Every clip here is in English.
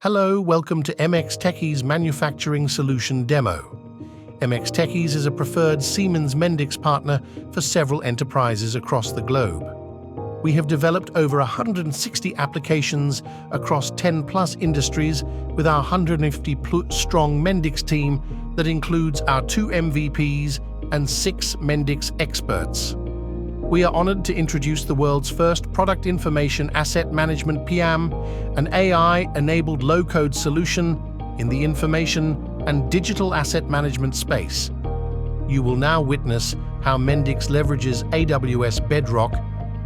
Hello, welcome to MX Techies Manufacturing Solution Demo. MX Techies is a preferred Siemens Mendix partner for several enterprises across the globe. We have developed over 160 applications across 10+ industries with our 150-strong Mendix team that includes our 2 MVPs and 6 Mendix experts. We are honored to introduce the world's first Product Information Asset Management PIAM, an AI-enabled low-code solution in the information and digital asset management space. You will now witness how Mendix leverages AWS Bedrock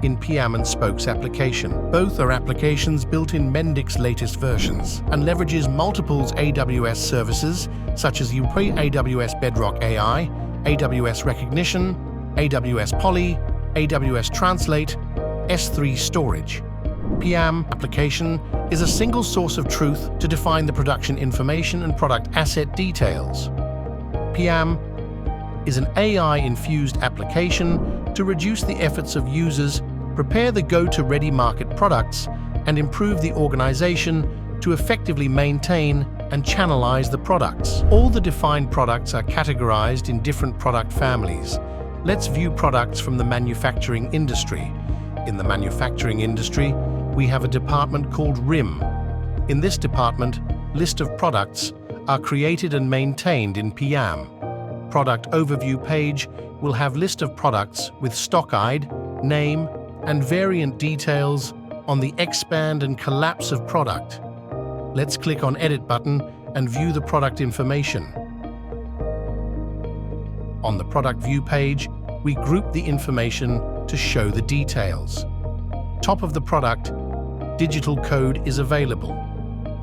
in PIAM and Spokes application. Both are applications built in Mendix latest versions and leverages multiple AWS services such as AWS Bedrock AI, AWS Rekognition, AWS Polly, AWS Translate, S3 storage. PIAM application is a single source of truth to define the production information and product asset details. PIAM is an AI-infused application to reduce the efforts of users, prepare the go-to-ready market products, and improve the organization to effectively maintain and channelize the products. All the defined products are categorized in different product families. Let's view products from the manufacturing industry. In the manufacturing industry, we have a department called RIM. In this department, list of products are created and maintained in PIAM. Product overview page will have list of products with stock ID, name, and variant details on the expand and collapse of product. Let's click on Edit button and view the product information. On the product view page, we group the information to show the details. Top of the product, digital code is available.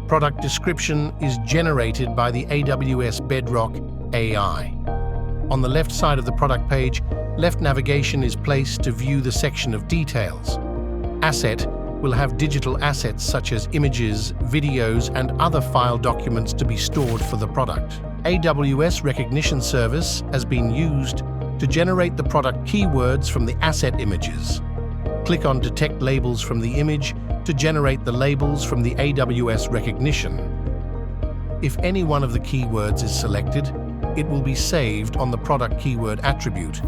Product description is generated by the AWS Bedrock AI. On the left side of the product page, left navigation is placed to view the section of details. Asset will have digital assets such as images, videos, and other file documents to be stored for the product. AWS Rekognition service has been used to generate the product keywords from the asset images. Click on Detect Labels from the image to generate the labels from the AWS Rekognition. If any one of the keywords is selected, it will be saved on the product keyword attribute.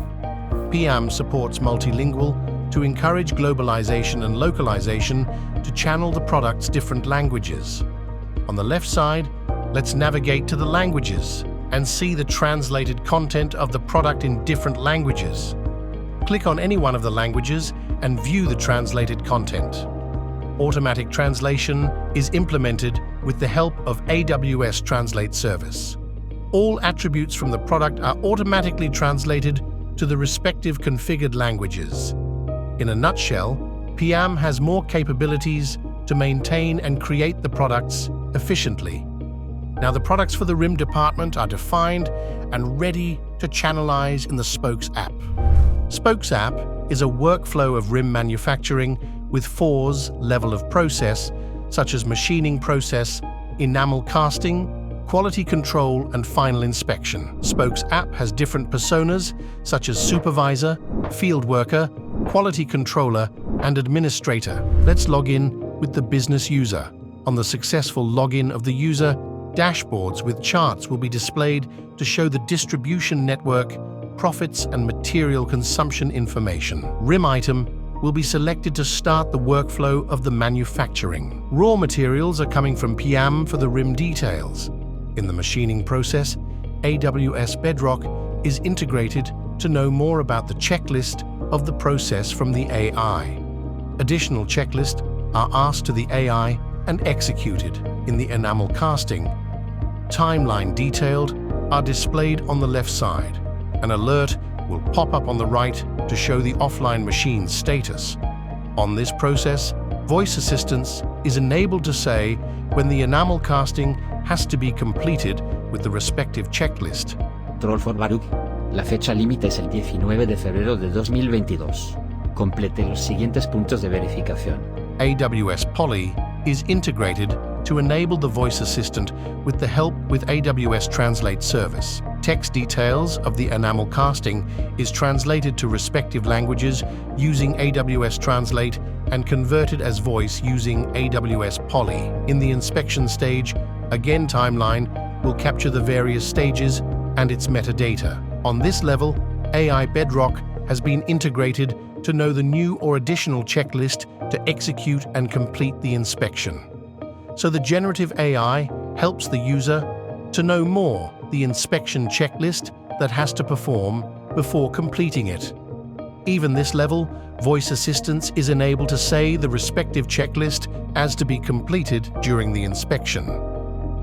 PIAM supports multilingual to encourage globalization and localization to channel the product's different languages. On the left side, let's navigate to the languages and see the translated content of the product in different languages. Click on any one of the languages and view the translated content. Automatic translation is implemented with the help of AWS Translate service. All attributes from the product are automatically translated to the respective configured languages. In a nutshell, PIAM has more capabilities to maintain and create the products efficiently. Now the products for the RIM department are defined and ready to channelize in the Spokes app. Spokes app is a workflow of RIM manufacturing with 4's level of process, such as machining process, enamel casting, quality control, and final inspection. Spokes app has different personas, such as supervisor, field worker, quality controller, and administrator. Let's log in with the business user. On the successful login of the user, dashboards with charts will be displayed to show the distribution network, profits, and material consumption information. RIM item will be selected to start the workflow of the manufacturing. Raw materials are coming from PIAM for the RIM details. In the machining process, AWS Bedrock is integrated to know more about the checklist of the process from the AI. Additional checklists are asked to the AI and executed. In the enamel casting, timeline detailed are displayed on the left side. An alert will pop up on the right to show the offline machine's status. On this process, voice assistance is enabled to say when the enamel casting has to be completed with the respective checklist. Troll for Baruch. La fecha límite es el 19 de febrero de 2022. Complete los siguientes puntos de verificación. AWS Polly is integrated to enable the voice assistant with the help with AWS Translate service. Text details of the enamel casting is translated to respective languages using AWS Translate and converted as voice using AWS Polly. In the inspection stage, again timeline will capture the various stages and its metadata. On this level, AI Bedrock has been integrated to know the new or additional checklist to execute and complete the inspection. So the generative AI helps the user to know more the inspection checklist that has to perform before completing it. Even this level, voice assistance is enabled to say the respective checklist as to be completed during the inspection.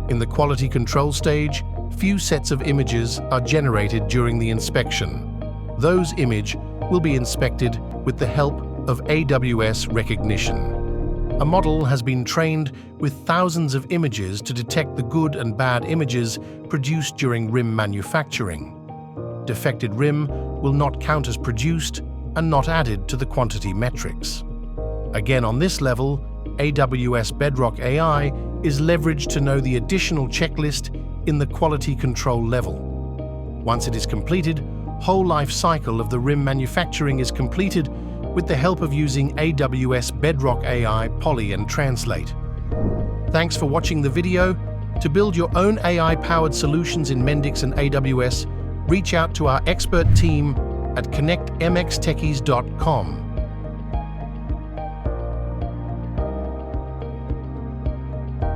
In the quality control stage, few sets of images are generated during the inspection. Those images will be inspected with the help of AWS Rekognition. A model has been trained with thousands of images to detect the good and bad images produced during rim manufacturing. Defected rim will not count as produced and not added to the quantity metrics. Again, on this level, AWS Bedrock AI is leveraged to know the additional checklist in the quality control level. Once it is completed, whole life cycle of the rim manufacturing is completed with the help of using AWS Bedrock AI, Polly and Translate. Thanks for watching the video. To build your own AI-powered solutions in Mendix and AWS, reach out to our expert team at connectmxtechies.com.